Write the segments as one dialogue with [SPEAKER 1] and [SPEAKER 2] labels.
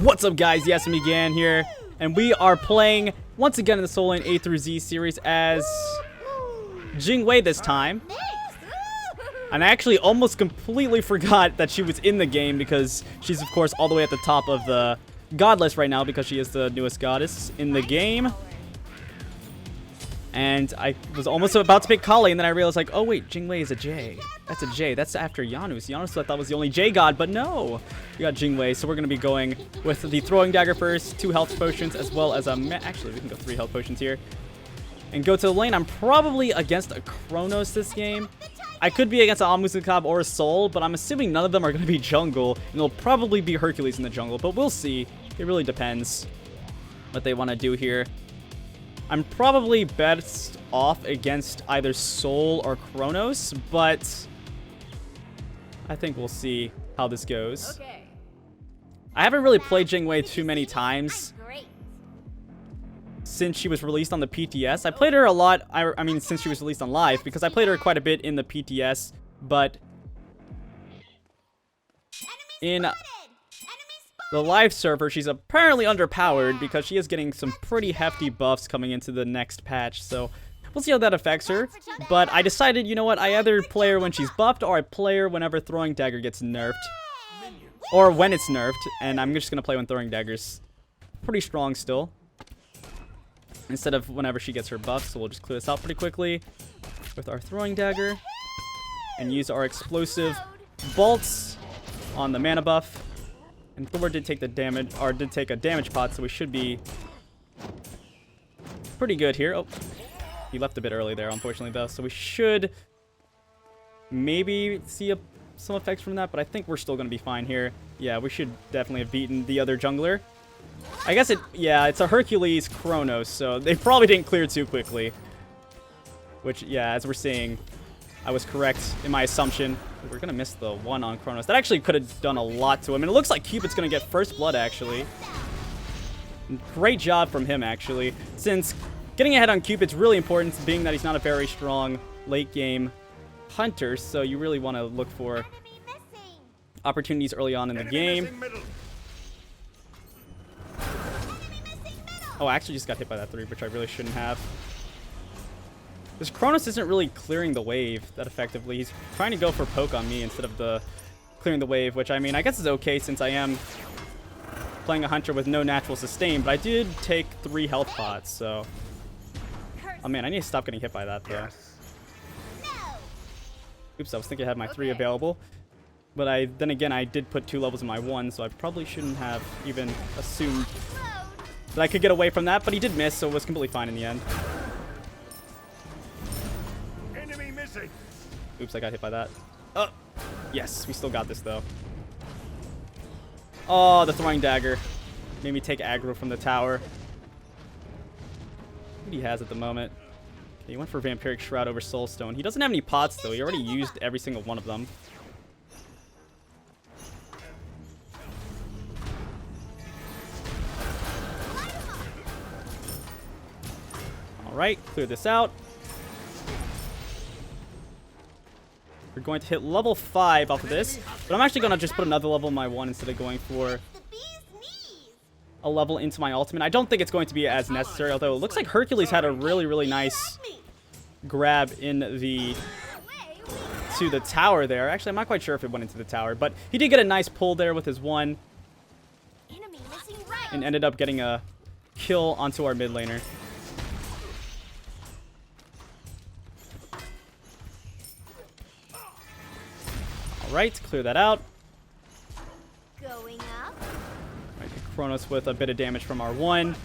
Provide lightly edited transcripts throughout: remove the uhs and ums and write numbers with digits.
[SPEAKER 1] What's up, guys? Yes, me Gan here, and we are playing once again in the Soul Lane A through Z series as Jing Wei this time. And I actually almost completely forgot that she was in the game because she's, of course, all the way at the top of the god list right now because she is the newest goddess in the game. And I was almost about to pick Kali, and then I realized, like, oh wait, Jing Wei is a J. That's a J. That's after Janus. Janus I thought was the only J god, but no. We got Jing Wei, so we're going to be going with the throwing dagger first, 2 health potions, as well as a... Actually, we can go 3 health potions here. And go to the lane. I'm probably against a Kronos this game. I could be against an Almusakab or a Soul, but I'm assuming none of them are going to be jungle, and it'll probably be Hercules in the jungle, but we'll see. It really depends what they want to do here. I'm probably best off against either Soul or Kronos, but I think we'll see how this goes. Okay. I haven't really played Jing Wei too many times since she was released on the PTS. I played her a lot, I mean, since she was released on live, because I played her quite a bit in the PTS, but in the live server, she's apparently underpowered because she is getting some pretty hefty buffs coming into the next patch. So we'll see how that affects her. But I decided, you know what, I either play her when she's buffed or I play her whenever Throwing Dagger gets nerfed. Or when it's nerfed. And I'm just going to play when Throwing Dagger's pretty strong still, instead of whenever she gets her buff. So we'll just clear this out pretty quickly with our Throwing Dagger. And use our explosive bolts on the mana buff. And Thor did take the damage, or did take a damage pot, so we should be pretty good here. Oh, he left a bit early there, unfortunately, though. So we should maybe see some effects from that, but I think we're still going to be fine here. Yeah, we should definitely have beaten the other jungler. I guess it's a Hercules Kronos, so they probably didn't clear too quickly. Which, yeah, as we're seeing, I was correct in my assumption. We're going to miss the 1 on Kronos. That actually could have done a lot to him. And it looks like Cupid's going to get first blood, actually. Great job from him, actually. Since getting ahead on Cupid's really important, being that he's not a very strong late-game hunter. So you really want to look for opportunities early on in the game. Oh, I actually just got hit by that 3, which I really shouldn't have. This Kronos isn't really clearing the wave that effectively. He's trying to go for poke on me instead of clearing the wave, which, I mean, I guess is okay since I am playing a hunter with no natural sustain, but I did take 3 health pots, so... Oh man, I need to stop getting hit by that, though. Oops, I was thinking I had my 3 available. But then again, I did put 2 levels in my 1, so I probably shouldn't have even assumed that I could get away from that, but he did miss, so it was completely fine in the end. Oops, I got hit by that. Oh, yes, we still got this, though. Oh, the Throwing Dagger made me take aggro from the tower. What he has at the moment. Okay, he went for Vampiric Shroud over Soulstone. He doesn't have any pots, though. He already used every single one of them. Alright, clear this out. We're going to hit level 5 off of this, but I'm actually going to just put another level in my 1 instead of going for a level into my ultimate. I don't think it's going to be as necessary, although it looks like Hercules had a really, really nice grab to the tower there. Actually, I'm not quite sure if it went into the tower, but he did get a nice pull there with his 1 and ended up getting a kill onto our mid laner. Right, clear that out. Going up. Right, Kronos with a bit of damage from our 1.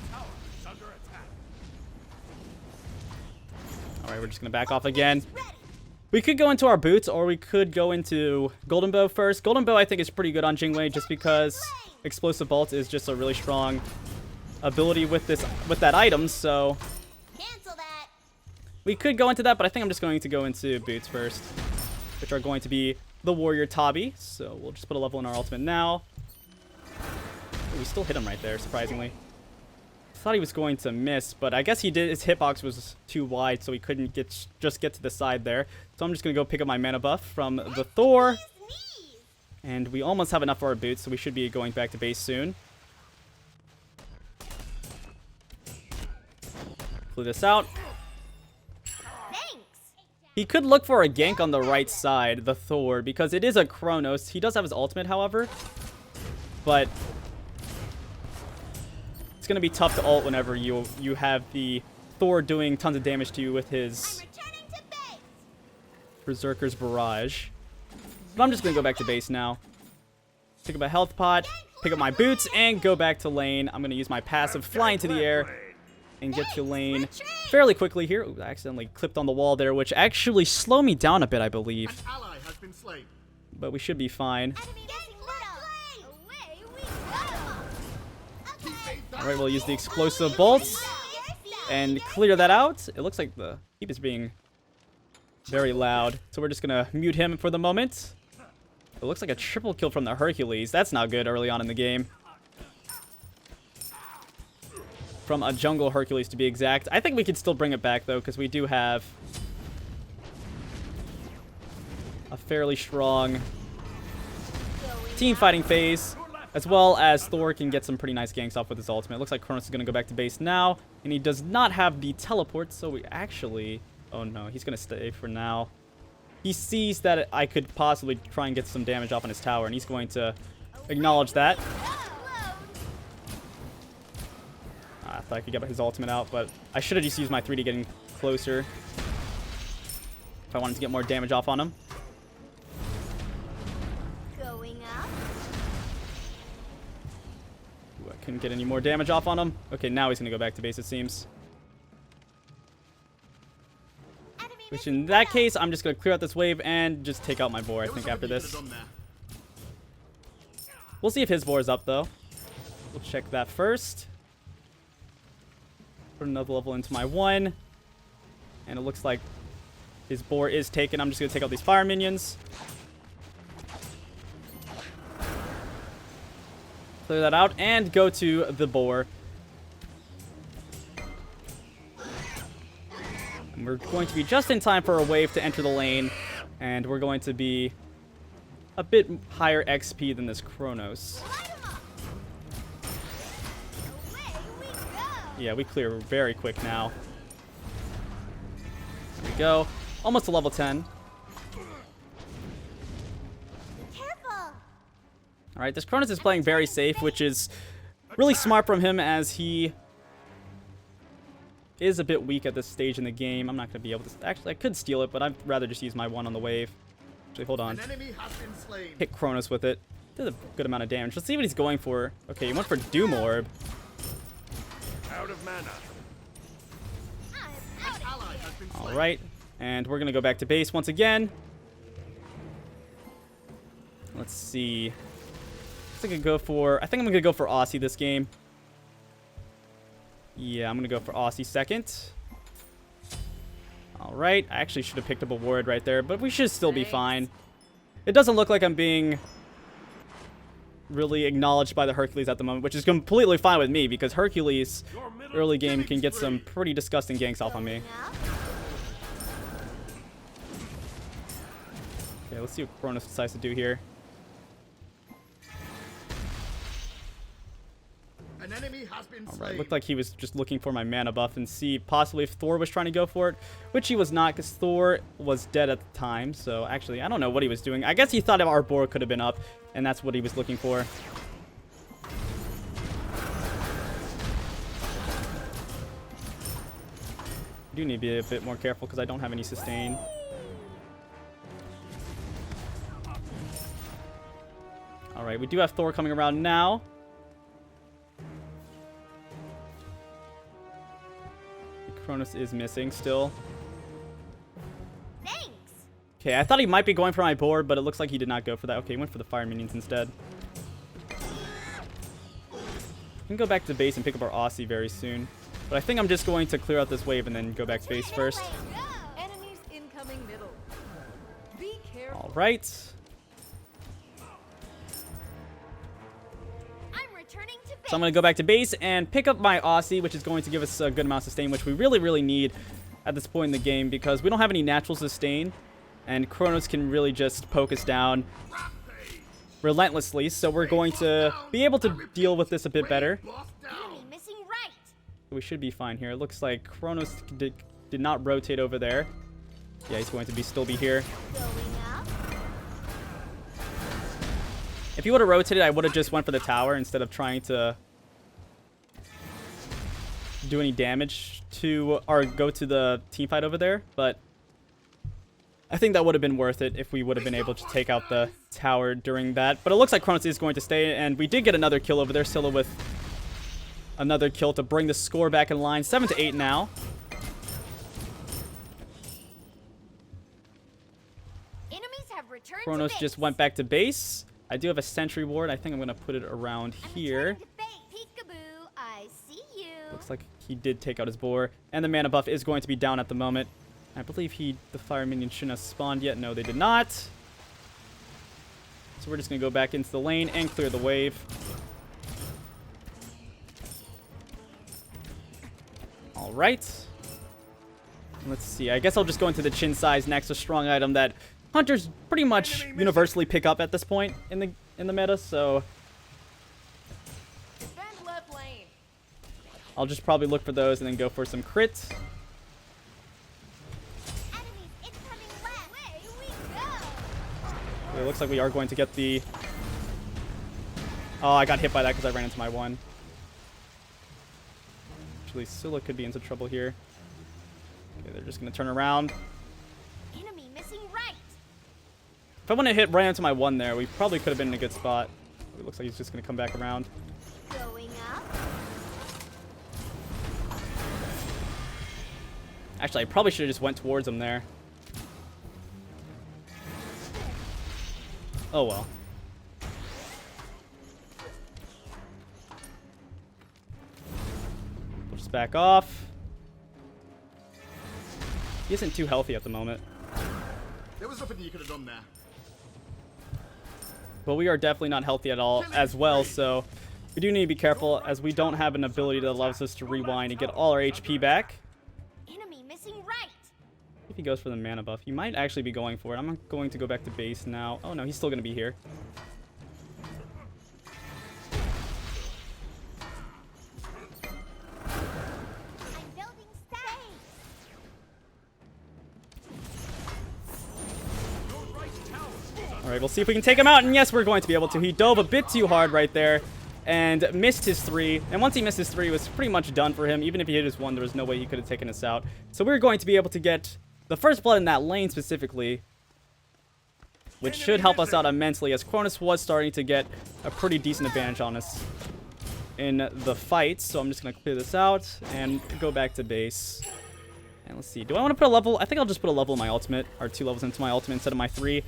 [SPEAKER 1] Alright, we're just gonna back off again. We could go into our boots, or we could go into Golden Bow first. Golden Bow I think is pretty good on Jing Wei just because Explosive Bolt is just a really strong ability with that item, so we could go into that, but I think I'm just going to go into boots first, which are going to be the Warrior Tabi. So we'll just put a level in our ultimate now. Oh, we still hit him right there, surprisingly. Thought he was going to miss, but I guess he did. His hitbox was too wide, so he couldn't just get to the side there. So I'm just going to go pick up my mana buff from the Thor. And we almost have enough for our boots, so we should be going back to base soon. clear this out.
[SPEAKER 2] Thanks.
[SPEAKER 1] He could look for a gank on the right side, the Thor, because it is a Kronos. He does have his ultimate, however. But it's going to be tough to ult whenever you have the Thor doing tons of damage to you with his Berserker's Barrage. But I'm just going to go back to base now. Pick up a health pot, pick up my boots, and go back to lane. I'm going to use my passive, fly into the air, and get to lane fairly quickly here. Ooh, I accidentally clipped on the wall there, which actually slowed me down a bit, I believe. But we should be fine. Alright, we'll use the explosive bolts and clear that out. It looks like the keep is being very loud, so we're just going to mute him for the moment. It looks like a triple kill from the Hercules. That's not good early on in the game. From a jungle Hercules, to be exact. I think we could still bring it back, though, because we do have a fairly strong team fighting phase, as well as Thor can get some pretty nice ganks off with his ultimate. It looks like Kronos is going to go back to base now, and he does not have the teleport, so we actually... Oh, no, he's going to stay for now. He sees that I could possibly try and get some damage off on his tower, and he's going to acknowledge that. I thought I could get his ultimate out, but I should have just used my 3D getting closer if I wanted to get more damage off on him.
[SPEAKER 2] Going up.
[SPEAKER 1] Ooh, I couldn't get any more damage off on him. Okay, now he's going to go back to base, it seems. Which in that case, I'm just going to clear out this wave and just take out my boar, I think, after this. We'll see if his boar is up, though. We'll check that first. Put another level into my 1. And it looks like his boar is taken. I'm just going to take out these fire minions. Clear that out and go to the boar. And we're going to be just in time for a wave to enter the lane. And we're going to be a bit higher XP than this Kronos. Yeah, we clear very quick now. There we go. Almost to level 10. Alright, this Kronos is playing very safe, which is really smart from him as he is a bit weak at this stage in the game. I'm not going to be able to... Actually, I could steal it, but I'd rather just use my 1 on the wave. Actually, hold on. Hit Kronos with it. Did a good amount of damage. Let's see what he's going for. Okay, he went for Doom Orb.
[SPEAKER 3] Out of mana.
[SPEAKER 1] Alright, and we're going to go back to base once again. Let's see. I think I'm going to go for Aussie this game. Yeah, I'm going to go for Aussie second. Alright, I actually should have picked up a ward right there, but we should still be fine. It doesn't look like I'm being really acknowledged by the Hercules at the moment, which is completely fine with me, because Hercules early game can get some pretty disgusting ganks off on me. Okay, let's see what Kronos decides to do here.
[SPEAKER 3] An enemy has been slain.
[SPEAKER 1] Alright, looked like he was just looking for my mana buff and see possibly if Thor was trying to go for it, which he was not, because Thor was dead at the time. So actually, I don't know what he was doing. I guess he thought our boar could have been up, and that's what he was looking for. I do need to be a bit more careful because I don't have any sustain. Alright, we do have Thor coming around now. Kronos is missing still.
[SPEAKER 2] Thanks.
[SPEAKER 1] Okay, I thought he might be going for my board, but it looks like he did not go for that. Okay, he went for the fire minions instead. We can go back to base and pick up our Aussie very soon. But I think I'm just going to clear out this wave and then go back to base first.
[SPEAKER 4] Enemies incoming middle. Be careful.
[SPEAKER 1] All right. So I'm going to go back to base and pick up my Aussie, which is going to give us a good amount of sustain, which we really, really need at this point in the game because we don't have any natural sustain. And Kronos can really just poke us down relentlessly. So we're going to be able to deal with this a bit better. We should be fine here. It looks like Kronos did not rotate over there. Yeah, he's going to still be here.
[SPEAKER 2] Going up.
[SPEAKER 1] If he would have rotated, I would have just went for the tower instead of trying to do any damage to, or go to the team fight over there. But I think that would have been worth it if we would have been able to take out the tower during that. But it looks like Kronos is going to stay, and we did get another kill over there. Scylla with another kill to bring the score back in line. 7-8 now.
[SPEAKER 2] Enemies have returned
[SPEAKER 1] Kronos
[SPEAKER 2] to base.
[SPEAKER 1] just went back to base. I do have a sentry ward. I think I'm going to put it around
[SPEAKER 2] I'm
[SPEAKER 1] here.
[SPEAKER 2] returning to base. Peekaboo, I see you.
[SPEAKER 1] Looks like he did take out his boar. And the mana buff is going to be down at the moment. I believe the fire minion shouldn't have spawned yet. No, they did not. So we're just going to go back into the lane and clear the wave. All right. Let's see. I guess I'll just go into the chin size next, a strong item that hunters pretty much universally pick up at this point in the meta. So
[SPEAKER 4] Defend left lane.
[SPEAKER 1] I'll just probably look for those and then go for some crits.
[SPEAKER 2] Enemies incoming left. Away we go.
[SPEAKER 1] It looks like we are going to get the... Oh, I got hit by that because I ran into my one. Actually, Scylla could be into trouble here. Okay, they're just going to turn around.
[SPEAKER 2] Enemy missing right.
[SPEAKER 1] If I wouldn't have hit right into my one there, we probably could have been in a good spot. It looks like he's just going to come back around.
[SPEAKER 2] Going up.
[SPEAKER 1] Actually, I probably should have just went towards him there. Oh well. We'll just back off. He isn't too healthy at the moment.
[SPEAKER 3] There was nothing you could have done there.
[SPEAKER 1] But we are definitely not healthy at all as well, so we do need to be careful as we don't have an ability that allows us to rewind and get all our HP back.
[SPEAKER 2] Enemy missing right.
[SPEAKER 1] If he goes for the mana buff, he might actually be going for it. I'm going to go back to base now. Oh no, he's still going to be here.
[SPEAKER 2] I'm building stay.
[SPEAKER 1] Alright, we'll see if we can take him out, and yes, we're going to be able to. He dove a bit too hard right there and missed his 3. And once he missed his 3, it was pretty much done for him. Even if he hit his 1, there was no way he could have taken us out. So we're going to be able to get the first blood in that lane specifically, which should help us out immensely, as Kronos was starting to get a pretty decent advantage on us in the fight. So I'm just going to clear this out and go back to base. And let's see. Do I want to put a level? I think I'll just put a level in my ultimate, or 2 levels into my ultimate instead of my 3.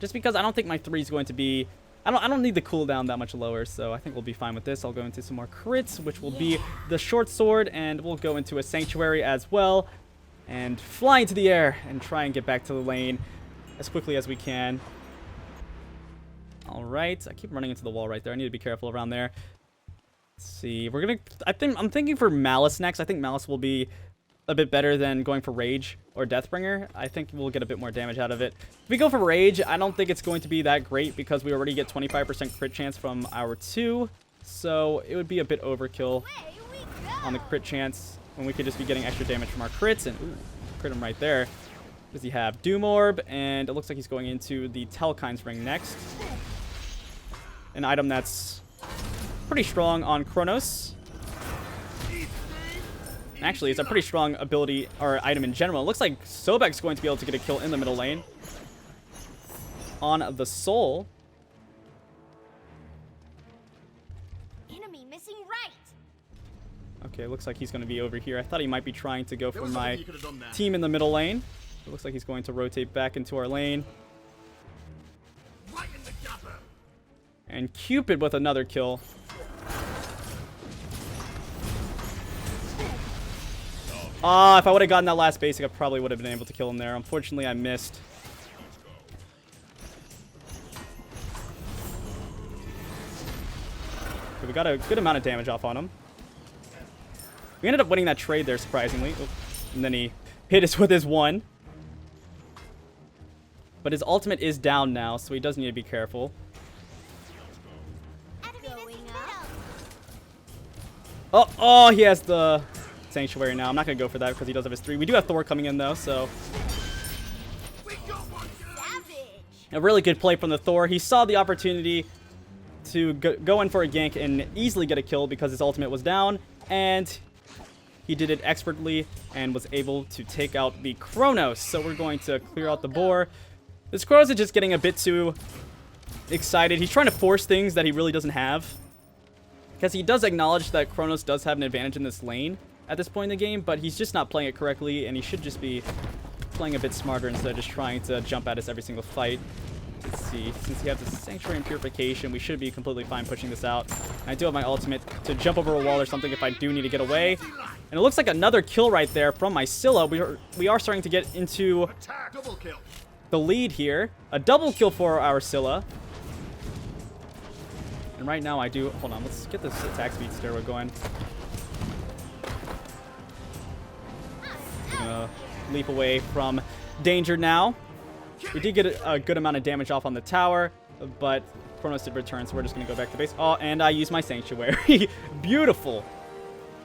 [SPEAKER 1] Just because I don't think my 3 is going to be... I don't need the cooldown that much lower, so I think we'll be fine with this. I'll go into some more crits, which will be the short sword, and we'll go into a sanctuary as well, and fly into the air and try and get back to the lane as quickly as we can. All right, I keep running into the wall right there. I need to be careful around there. Let's see. I'm thinking for Malice next. I think Malice will be a bit better than going for Rage or Deathbringer. I think we'll get a bit more damage out of it. If we go for Rage, I don't think it's going to be that great because we already get 25% crit chance from our 2. So it would be a bit overkill
[SPEAKER 2] Away we go.
[SPEAKER 1] on the crit chance when we could just be getting extra damage from our crits. And ooh, crit him right there. What does he have? Doom Orb, and it looks like he's going into the Telkine's Ring next. An item that's pretty strong on Kronos. Actually, it's a pretty strong ability or item in general. It looks like Sobek's going to be able to get a kill in the middle lane on the Soul.
[SPEAKER 2] Enemy missing right.
[SPEAKER 1] Okay, looks like he's going to be over here. I thought he might be trying to go
[SPEAKER 3] There
[SPEAKER 1] for
[SPEAKER 3] was
[SPEAKER 1] my
[SPEAKER 3] nothing you could have done there.
[SPEAKER 1] team in the middle lane. It looks like he's going to rotate back into our lane.
[SPEAKER 3] Right in the gapper.
[SPEAKER 1] And Cupid with another kill. If I would have gotten that last basic, I probably would have been able to kill him there. Unfortunately, I missed. Okay, we got a good amount of damage off on him. We ended up winning that trade there, surprisingly. Oop. And then he hit us with his 1. But his ultimate is down now, so he does need to be careful.
[SPEAKER 2] Enemy missing middle.
[SPEAKER 1] Oh, he has the Sanctuary now. I'm not going to go for that because he does have his 3. We do have Thor coming in, though, so...
[SPEAKER 2] Savage.
[SPEAKER 1] A really good play from the Thor. He saw the opportunity to go in for a gank and easily get a kill because his ultimate was down, and he did it expertly and was able to take out the Kronos. So we're going to clear out the boar. This Kronos is just getting a bit too excited. He's trying to force things that he really doesn't have, because he does acknowledge that Kronos does have an advantage in this lane at this point in the game, but he's just not playing it correctly, and he should just be playing a bit smarter instead of just trying to jump at us every single fight. Let's see. Since he has the Sanctuary and Purification, we should be completely fine pushing this out. And I do have my ultimate to jump over a wall or something if I do need to get away. And it looks like another kill right there from my Scylla. We are starting to get into
[SPEAKER 3] Attack. Double kill.
[SPEAKER 1] the lead here. A double kill for our Scylla. And right now I do... Hold on, let's get this attack speed steroid going. We're gonna leap away from danger now. We did get a good amount of damage off on the tower, but Kronos did return, so we're just gonna go back to base. Oh, and I used my Sanctuary. Beautiful.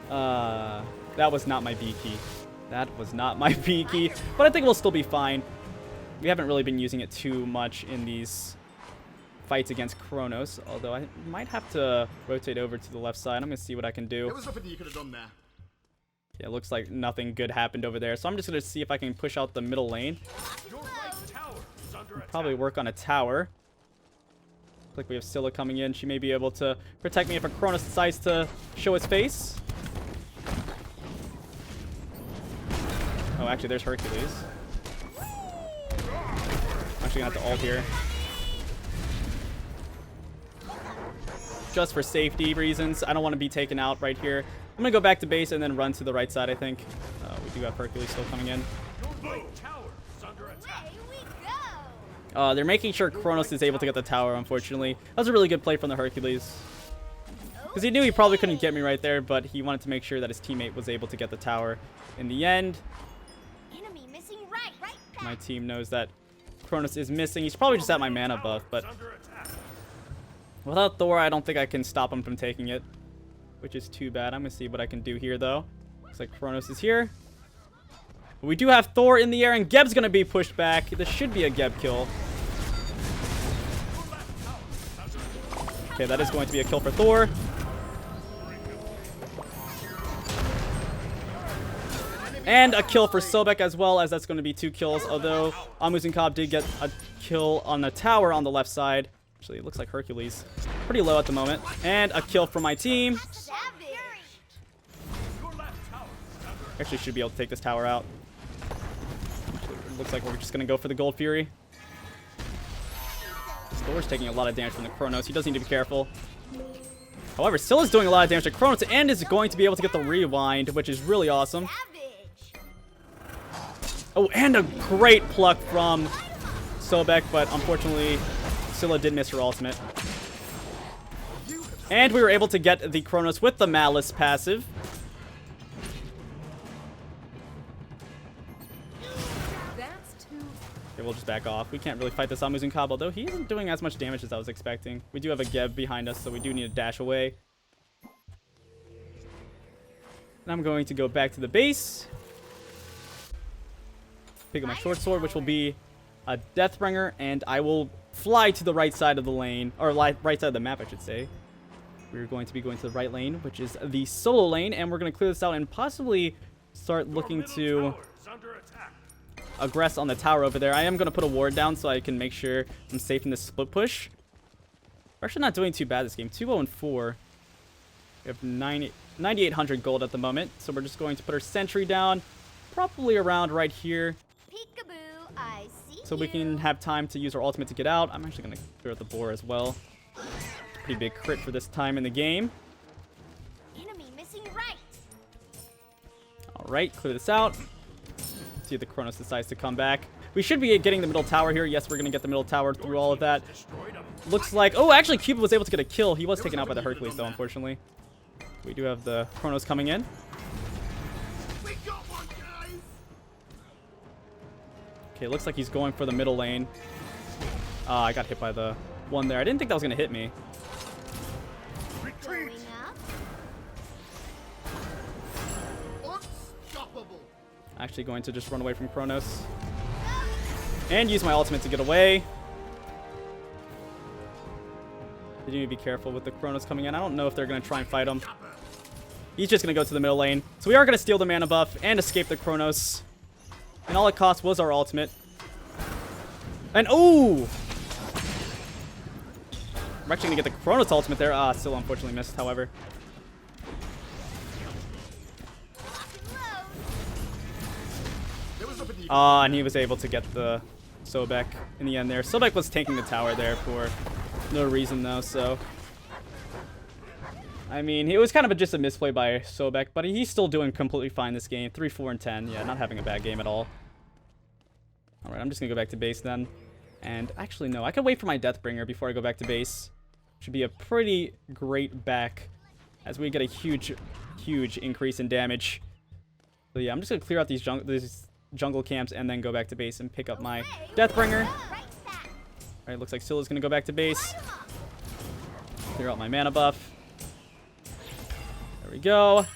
[SPEAKER 1] That was not my B key. That was not my B key, but I think we'll still be fine. We haven't really been using it too much in these fights against Kronos, although I might have to rotate over to the left side. I'm gonna see what I can do.
[SPEAKER 3] There was nothing you could have done there.
[SPEAKER 1] Yeah, it looks like nothing good happened over there, so I'm just gonna see if I can push out the middle lane. Probably work on a tower. Looks like we have Scylla coming in. She may be able to protect me if a Kronos decides to show his face. Oh, actually, there's Hercules. I'm actually gonna have to ult here. Just for safety reasons. I don't want to be taken out right here. I'm gonna go back to base and then run to the right side, I think. We do have Hercules still coming in.
[SPEAKER 2] Away we go.
[SPEAKER 1] They're making sure Kronos is able to get the tower, unfortunately. That was a really good play from the Hercules. Because he knew he probably couldn't get me right there, but he wanted to make sure that his teammate was able to get the tower. In the end,
[SPEAKER 2] Enemy missing right.
[SPEAKER 1] my team knows that Kronos is missing. He's probably just at my mana buff, but without Thor, I don't think I can stop him from taking it, which is too bad. I'm going to see what I can do here, though. Looks like Kronos is here. We do have Thor in the air, and Geb's going to be pushed back. This should be a Geb kill. Okay, that is going to be a kill for Thor. And a kill for Sobek as well, as that's going to be 2 kills. Although Amuzin did get a kill on the tower on the left side. Actually, it looks like Hercules. Pretty low at the moment. And a kill from my team.
[SPEAKER 2] Savage.
[SPEAKER 1] Actually, should be able to take this tower out. Actually, it looks like we're just going to go for the Gold Fury. Thor's taking a lot of damage from the Kronos. He does need to be careful. However, still is doing a lot of damage to Kronos and is going to be able to get the rewind, which is really awesome.
[SPEAKER 2] Savage.
[SPEAKER 1] Oh, and a great pluck from Sobek, but unfortunately, Scylla did miss her ultimate. And we were able to get the Kronos with the Malice passive.
[SPEAKER 4] That's too.
[SPEAKER 1] Okay, we'll just back off. We can't really fight this Amuzin Cobb, although he isn't doing as much damage as I was expecting. We do have a Geb behind us, so we do need to dash away. And I'm going to go back to the base. Pick up my short sword, which will be a Deathbringer, and I will fly to the right side of the lane, or right side of the map, I should say. We're going to be going to the right lane, which is the solo lane, and we're going to clear this out and possibly start looking to aggress on the tower over there. I am going to put a ward down so I can make sure I'm safe in this split push. We're actually not doing too bad this game. 2-0-4. We have 9,800 gold at the moment, so we're just going to put our sentry down, probably around right here,
[SPEAKER 2] Peekaboo, I see
[SPEAKER 1] so we can have time to use our ultimate to get out. I'm actually going to clear out the boar as well. Pretty big crit for this time in the game.
[SPEAKER 2] Enemy missing right.
[SPEAKER 1] Alright, clear this out. See if the Kronos decides to come back. We should be getting the middle tower here. Yes, we're going to get the middle tower through all of that. Looks like... Oh, actually, Cupid was able to get a kill. He was taken out by the Hercules, though, unfortunately. We do have the Kronos coming in.
[SPEAKER 3] We got one, guys.
[SPEAKER 1] Okay, looks like he's going for the middle lane. I got hit by the one there. I didn't think that was going to hit me.
[SPEAKER 2] Going up.
[SPEAKER 3] trouble.
[SPEAKER 1] Actually going to just run away from Kronos. And use my ultimate to get away. They need to be careful with the Kronos coming in. I don't know if they're going to try and fight him. He's just going to go to the middle lane. So we are going to steal the mana buff and escape the Kronos. And all it cost was our ultimate. And ooh! I'm actually going to get the Kronos ultimate there. Ah, still unfortunately missed, however. And he was able to get the Sobek in the end there. Sobek was tanking the tower there for no reason, though, so... I mean, it was kind of just a misplay by Sobek, but he's still doing completely fine this game. 3, 4, and 10. Yeah, not having a bad game at all. Alright, I'm just going to go back to base then. And actually, no, I could wait for my Deathbringer before I go back to base. Should be a pretty great back as we get a huge, huge increase in damage. So yeah, I'm just going to clear out these jungle camps and then go back to base and pick up my Deathbringer. Alright, looks like Scylla's going to go back to base. Clear out my mana buff. There we go.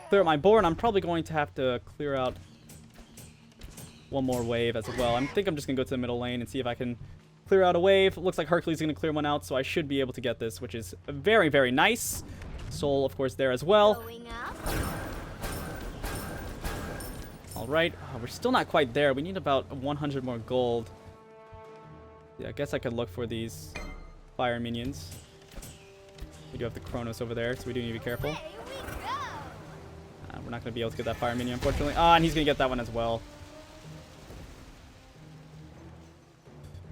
[SPEAKER 1] Clear out my board. I'm probably going to have to clear out one more wave as well. I think I'm just going to go to the middle lane and see if I can clear out a wave. It looks like Hercules is going to clear one out, so I should be able to get this, which is very, very nice. Soul, of course, there as well. Alright. We're still not quite there. We need about 100 more gold. Yeah, I guess I could look for these fire minions. We do have the Kronos over there, so we do need to be careful. We're not going to be able to get that fire minion, unfortunately. Ah, and he's going to get that one as well.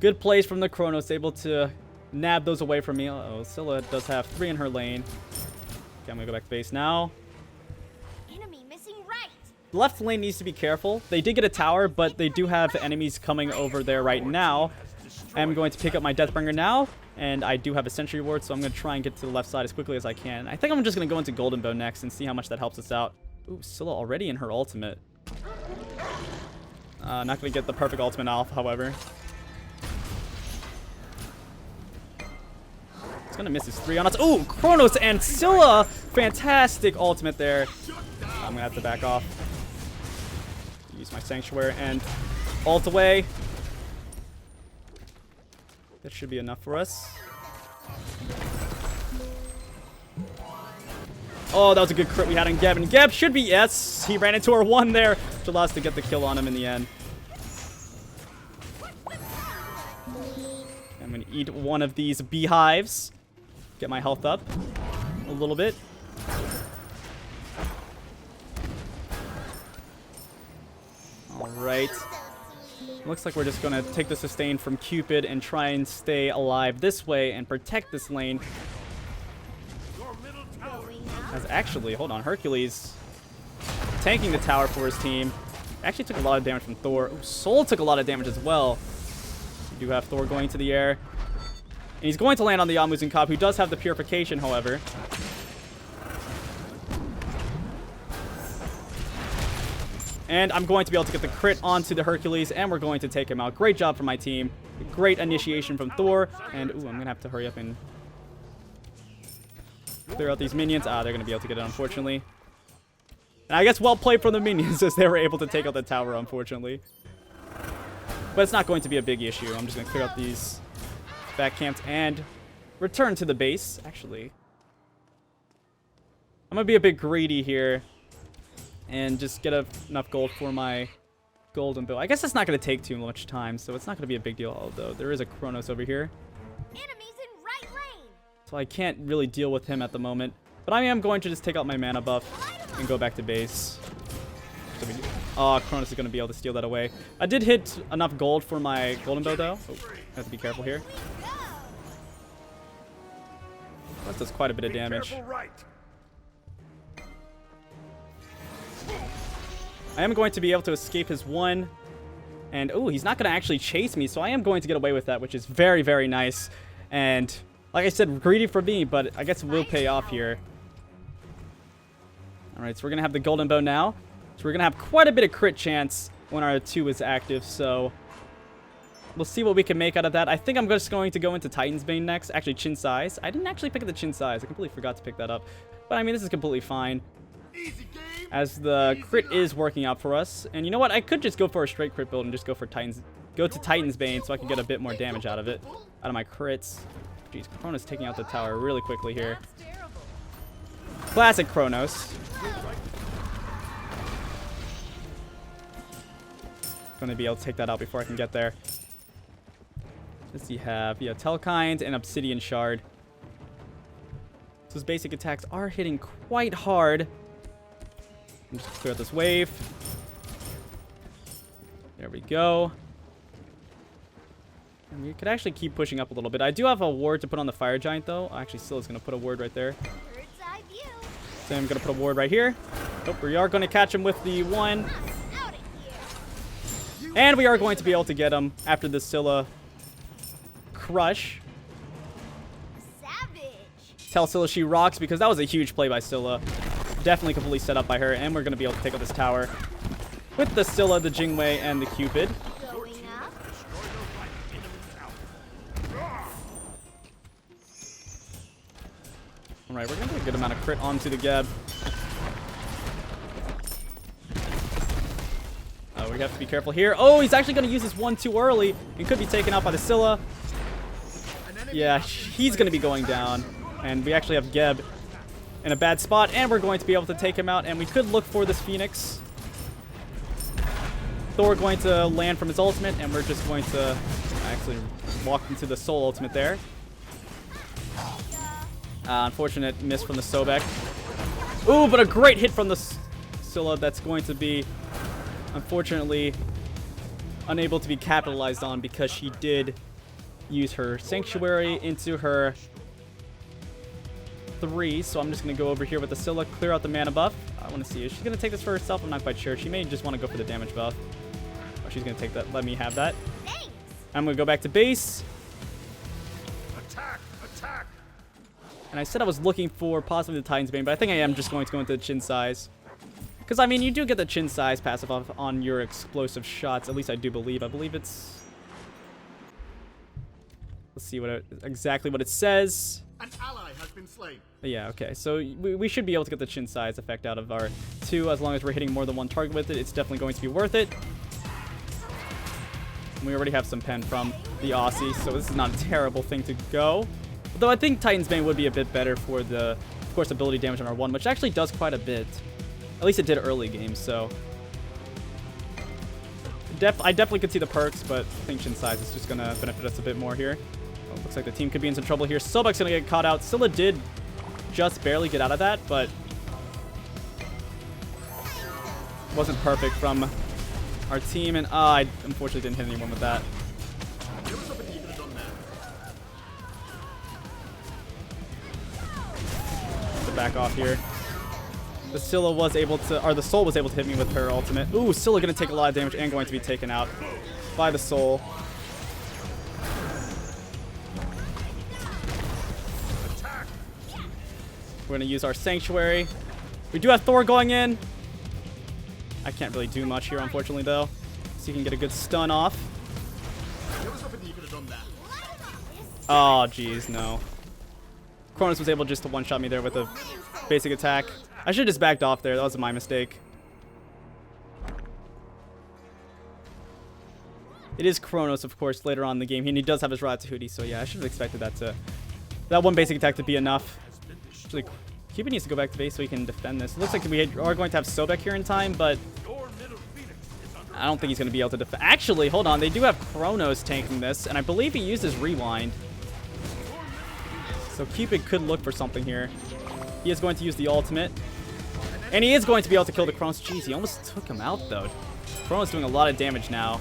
[SPEAKER 1] Good plays from the Kronos, able to nab those away from me. Uh-oh, Scylla does have 3 in her lane. Okay, I'm going to go back to base now.
[SPEAKER 2] Enemy missing right.
[SPEAKER 1] The left lane needs to be careful. They did get a tower, but they do have enemies coming over there right now. I'm going to pick up my Deathbringer now, and I do have a Sentry Ward, so I'm going to try and get to the left side as quickly as I can. I think I'm just going to go into Golden Bow next and see how much that helps us out. Ooh, Scylla already in her ultimate. Not going to get the perfect ultimate off, however. It's going to miss his 3 on us. Ooh, Kronos and Scylla! Fantastic ultimate there. I'm going to have to back off. Use my Sanctuary and ult away. That should be enough for us. Oh, that was a good crit we had on Geb. And Geb should be, yes. He ran into our 1 there, which allowed us to get the kill on him in the end. I'm going to eat one of these beehives. Get my health up a little bit. Alright. Looks like we're just going to take the sustain from Cupid and try and stay alive this way and protect this lane. As actually, hold on, Hercules tanking the tower for his team. Actually took a lot of damage from Thor. Ooh, Soul took a lot of damage as well. We do have Thor going to the air. And he's going to land on the Yamuzen Cobb, who does have the purification, however. And I'm going to be able to get the crit onto the Hercules, and we're going to take him out. Great job from my team. Great initiation from Thor. And, ooh, I'm going to have to hurry up and clear out these minions. Ah, they're going to be able to get it, unfortunately. And I guess well played from the minions as they were able to take out the tower, unfortunately. But it's not going to be a big issue. I'm just going to clear out these back camps and return to the base. Actually, I'm going to be a bit greedy here and just get enough gold for my golden bow. I guess it's not going to take too much time, so it's not going to be a big deal. Although there is a Kronos over here.
[SPEAKER 2] Enemies in right lane.
[SPEAKER 1] So I can't really deal with him at the moment. But I am going to just take out my mana buff and go back to base. Oh, Kronos is going to be able to steal that away. I did hit enough gold for my golden bow, though. Oh, I have to be careful here. That does quite a bit of damage. I am going to be able to escape his 1. And, oh, he's not going to actually chase me, so I am going to get away with that, which is very, very nice. And, like I said, greedy for me, but I guess it will pay off here. Alright, so we're going to have the golden bow now. So we're going to have quite a bit of crit chance when our 2 is active, so we'll see what we can make out of that. I think I'm just going to go into Titan's Bane next. Actually, Chin Size. I didn't actually pick up the Chin Size. I completely forgot to pick that up. But, I mean, this is completely fine.
[SPEAKER 3] Easy game.
[SPEAKER 1] as the crit is working out for us. And you know what? I could just go for a straight crit build and just go for Titan's Bane so I can get a bit more damage out of my crits. Jeez, Kronos taking out the tower really quickly here.
[SPEAKER 4] That's terrible.
[SPEAKER 1] Classic Kronos. Going to be able to take that out before I can get there. Does he have? Yeah, Telkind and Obsidian Shard. So his basic attacks are hitting quite hard. Just clear out this wave. There we go. And we could actually keep pushing up a little bit. I do have a ward to put on the Fire Giant, though. Actually, Scylla's going to put a ward right there.
[SPEAKER 2] Bird's eye view.
[SPEAKER 1] So I'm going to put a ward right here. Oh, we are going to catch him with the one.
[SPEAKER 2] Out of here.
[SPEAKER 1] And we are going to be able to get him after the Scylla crush.
[SPEAKER 2] Savage.
[SPEAKER 1] Tell Scylla she rocks, because that was a huge play by Scylla. Definitely completely set up by her. And we're going to be able to take out this tower with the Scylla, the Jing Wei, and the Cupid.
[SPEAKER 2] Going up.
[SPEAKER 1] Alright, we're going to get a good amount of crit onto the Geb. We have to be careful here. Oh, he's actually going to use this one too early. He could be taken out by the Scylla. Yeah, he's going to be going down. And we actually have Geb in a bad spot. And we're going to be able to take him out. And we could look for this Phoenix. Thor going to land from his ultimate. And we're just going to actually walk into the Soul ultimate there. Unfortunate miss from the Sobek. Ooh, but a great hit from the Scylla that's going to be, unfortunately, unable to be capitalized on because she did use her Sanctuary into her 3. So I'm just going to go over here with the Scylla, clear out the mana buff. I want to see, is she going to take this for herself? I'm not quite sure. She may just want to go for the damage buff. Oh, she's going to take that. Let me have that.
[SPEAKER 2] Thanks.
[SPEAKER 1] I'm going to go back to base.
[SPEAKER 3] Attack! Attack!
[SPEAKER 1] And I said I was looking for possibly the Titan's Bane, but I think I am just going to go into the Chin Size. Because, I mean, you do get the Chin Size passive off on your explosive shots. At least I do believe. I believe it's... Let's see exactly what it says.
[SPEAKER 3] An ally has been slain.
[SPEAKER 1] Yeah, okay. So we should be able to get the Chin Size effect out of our 2 as long as we're hitting more than one target with it. It's definitely going to be worth it. And we already have some pen from the Aussie, so this is not a terrible thing to go. Although I think Titan's Bane would be a bit better for the, of course, ability damage on our 1, which actually does quite a bit. At least it did early game, so... I definitely could see the perks, but I think Chin Size is just going to benefit us a bit more here. Oh, looks like the team could be in some trouble here. Sobek's going to get caught out. Scylla did just barely get out of that, but... wasn't perfect from our team, and I unfortunately didn't hit anyone with that.
[SPEAKER 3] There was something you could have done there.
[SPEAKER 1] To back off here. The Scylla was able to, or the Soul was able to hit me with her ultimate. Ooh, Scylla going to take a lot of damage and going to be taken out by the Soul. We're going to use our Sanctuary. We do have Thor going in. I can't really do much here, unfortunately, though. So you can get a good stun off.
[SPEAKER 3] There was something you could have done there.
[SPEAKER 1] Oh, jeez, no. Kronos was able just to one-shot me there with a basic attack. I should have just backed off there. That was my mistake. It is Kronos, of course, later on in the game. And he does have his Ratatouille, so yeah, I should have expected that one basic attack to be enough. Actually, Cupid needs to go back to base so he can defend this. It looks like we are going to have Sobek here in time, but I don't think he's going to be able to defend. Actually, hold on. They do have Kronos tanking this, and I believe he uses Rewind. So Cupid could look for something here. He is going to use the ultimate. And he is going to be able to kill the Kronos. Jeez, he almost took him out, though. Kronos doing a lot of damage now.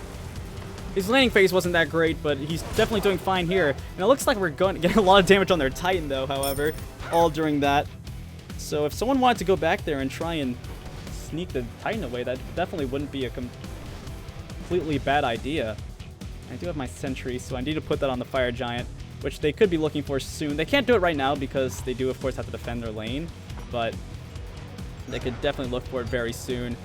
[SPEAKER 1] His landing phase wasn't that great, but he's definitely doing fine here. And it looks like we're going to get a lot of damage on their Titan, though, however, all during that. So if someone wanted to go back there and try and sneak the Titan away, that definitely wouldn't be a completely bad idea. I do have my Sentry, so I need to put that on the Fire Giant, which they could be looking for soon. They can't do it right now because they do, of course, have to defend their lane, but they could definitely look for it very soon.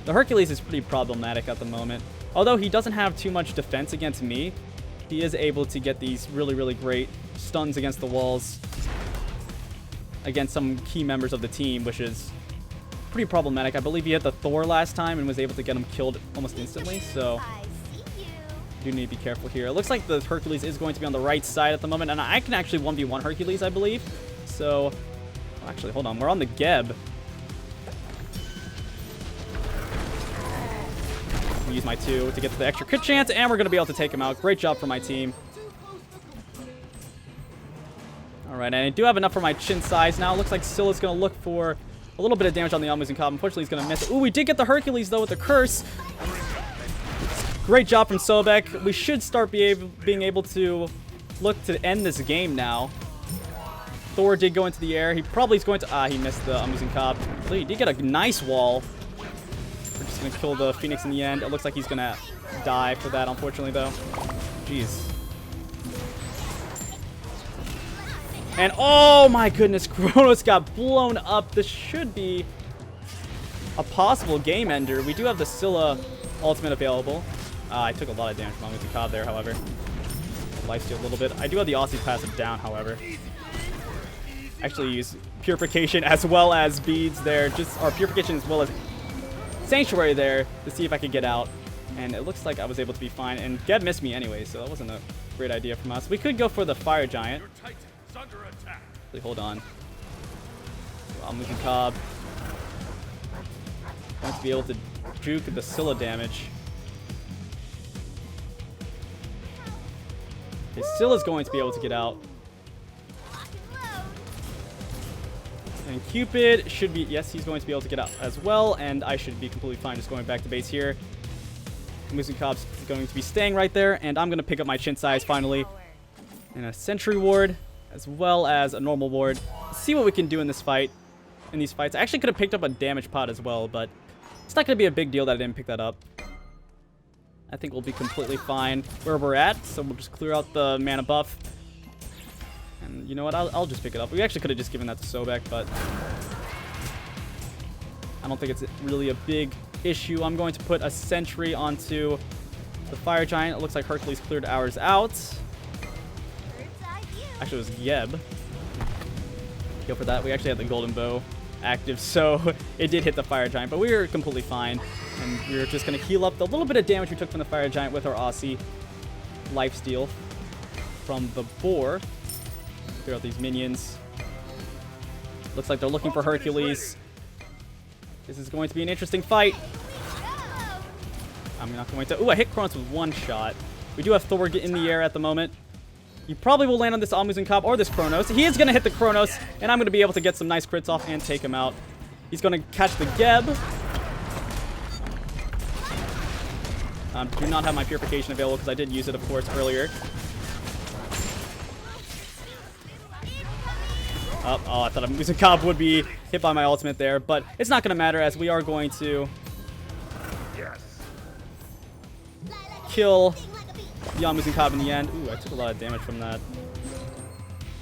[SPEAKER 1] The Hercules is pretty problematic at the moment. Although he doesn't have too much defense against me, he is able to get these really, really great stuns against the walls against some key members of the team, which is pretty problematic. I believe he hit the Thor last time and was able to get him killed almost instantly, so
[SPEAKER 2] I see you.
[SPEAKER 1] do need to be careful here. It looks like the Hercules is going to be on the right side at the moment, and I can actually 1v1 Hercules, I believe. So, actually, hold on. We're on the Geb. Use my 2 to get the extra crit chance, and we're going to be able to take him out. Great job for my team. Alright, and I do have enough for my chin size now. Looks like Scylla's going to look for a little bit of damage on the Almuzin Cobb. Unfortunately, he's going to miss. Ooh, we did get the Hercules, though, with the curse. Great job from Sobek. We should start being able to look to end this game now. Thor did go into the air. He probably is going to... he missed the Almuzin Cobb. So he did get a nice wall. We're just going to kill the Phoenix in the end. It looks like he's going to die for that, unfortunately, though. Jeez. And oh my goodness, Kronos got blown up. This should be a possible game ender. We do have the Scylla ultimate available. I took a lot of damage from Almuzin Cobb there, however. Lifesteal a little bit. I do have the Aussie passive down, however. Actually use Purification as well as Beads there. Or Purification as well as Sanctuary there to see if I could get out. And it looks like I was able to be fine. And Geb missed me anyway, so that wasn't a great idea from us. We could go for the Fire Giant. Wait, hold on. Almuzin Cobb. Going to be able to juke the Scylla damage. Okay, Scylla's going to be able to get out. And Cupid should be... Yes, he's going to be able to get out as well. And I should be completely fine just going back to base here. Almuzin Cobb's going to be staying right there. And I'm going to pick up my chin size finally. And a Sentry Ward, as well as a normal ward. Let's see what we can do in this fight. In these fights. I actually could have picked up a damage pot as well, but it's not going to be a big deal that I didn't pick that up. I think we'll be completely fine where we're at, so we'll just clear out the mana buff. And you know what? I'll just pick it up. We actually could have just given that to Sobek, but I don't think it's really a big issue. I'm going to put a Sentry onto the Fire Giant. It looks like Hercules cleared ours out. Actually, it was Geb. Go for that. We actually had the Golden Bow active, so it did hit the Fire Giant, but we were completely fine. And we were just going to heal up the little bit of damage we took from the Fire Giant with our Aussie lifesteal from the Boar. Clear out these minions. Looks like they're looking for Hercules. This is going to be an interesting fight. I'm not going to... Ooh, I hit Kronos with one shot. We do have Thor in the air at the moment. He probably will land on this Almuzin Cobb or this Kronos. He is going to hit the Kronos, and I'm going to be able to get some nice crits off and take him out. He's going to catch the Geb. Do not have my Purification available because I did use it, of course, earlier. Oh, I thought Almuzin Cobb would be hit by my ultimate there, but it's not going to matter as we are going to kill the Almuzin Cobb in the end. Ooh, I took a lot of damage from that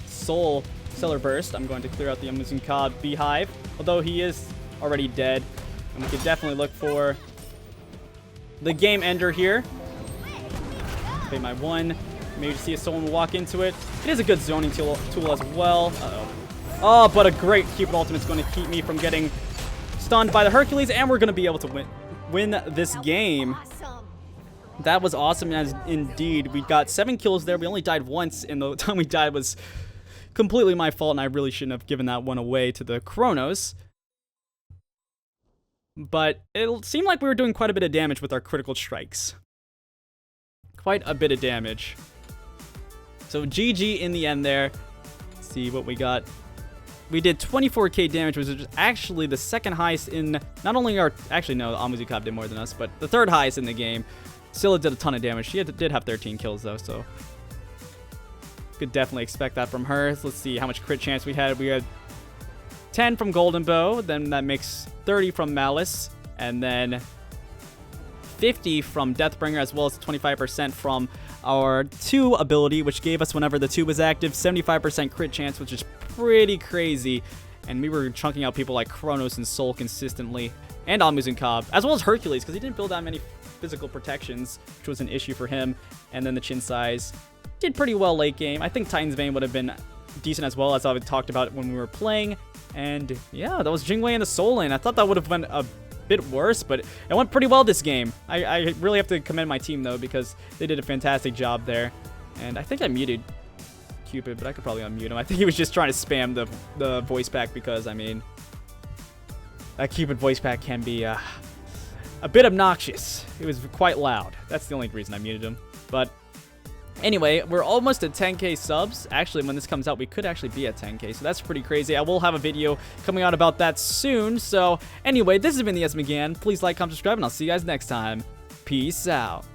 [SPEAKER 1] Soul Stellar Burst. I'm going to clear out the Almuzin Cobb Beehive, although he is already dead. And we could definitely look for the game ender here. Okay, my 1. Maybe see if someone will walk into it. It is a good zoning tool as well. Uh-oh. Oh, but a great Cupid ultimate is going to keep me from getting stunned by the Hercules, and we're going to be able to win this game. That was awesome as indeed. We got 7 kills there. We only died once, and the time we died was completely my fault, and I really shouldn't have given that one away to the Kronos. But it seemed like we were doing quite a bit of damage with our critical strikes. Quite a bit of damage. So GG in the end there. Let's see what we got. We did 24k damage, which is actually the second highest in not only our... Actually, no, Almuzin Cobb did more than us, but the third highest in the game. Scylla did a ton of damage. She did have 13 kills, though, so could definitely expect that from her. So let's see how much crit chance we had. We had 10 from Golden Bow, then that makes 30 from Malice, and then 50 from Deathbringer, as well as 25% from our 2 ability, which gave us, whenever the 2 was active, 75% crit chance, which is pretty crazy. And we were chunking out people like Kronos and Soul consistently, and Almuzin Cobb, as well as Hercules, because he didn't build that many physical protections, which was an issue for him. And then the chin size did pretty well late game. I think Titan's Vein would have been decent as well, as I talked about when we were playing. And yeah, that was Jing Wei in the Soul Lane. I thought that would have been a bit worse, but it went pretty well this game. I really have to commend my team though, because they did a fantastic job there. And I think I muted Cupid, but I could probably unmute him. I think he was just trying to spam the voice pack, because I mean, that Cupid voice pack can be a bit obnoxious. It was quite loud. That's the only reason I muted him. But anyway, we're almost at 10k subs. Actually, when this comes out, we could actually be at 10k, so that's pretty crazy. I will have a video coming out about that soon. So anyway, this has been the S McGann. Please like, comment, subscribe, and I'll see you guys next time. Peace out.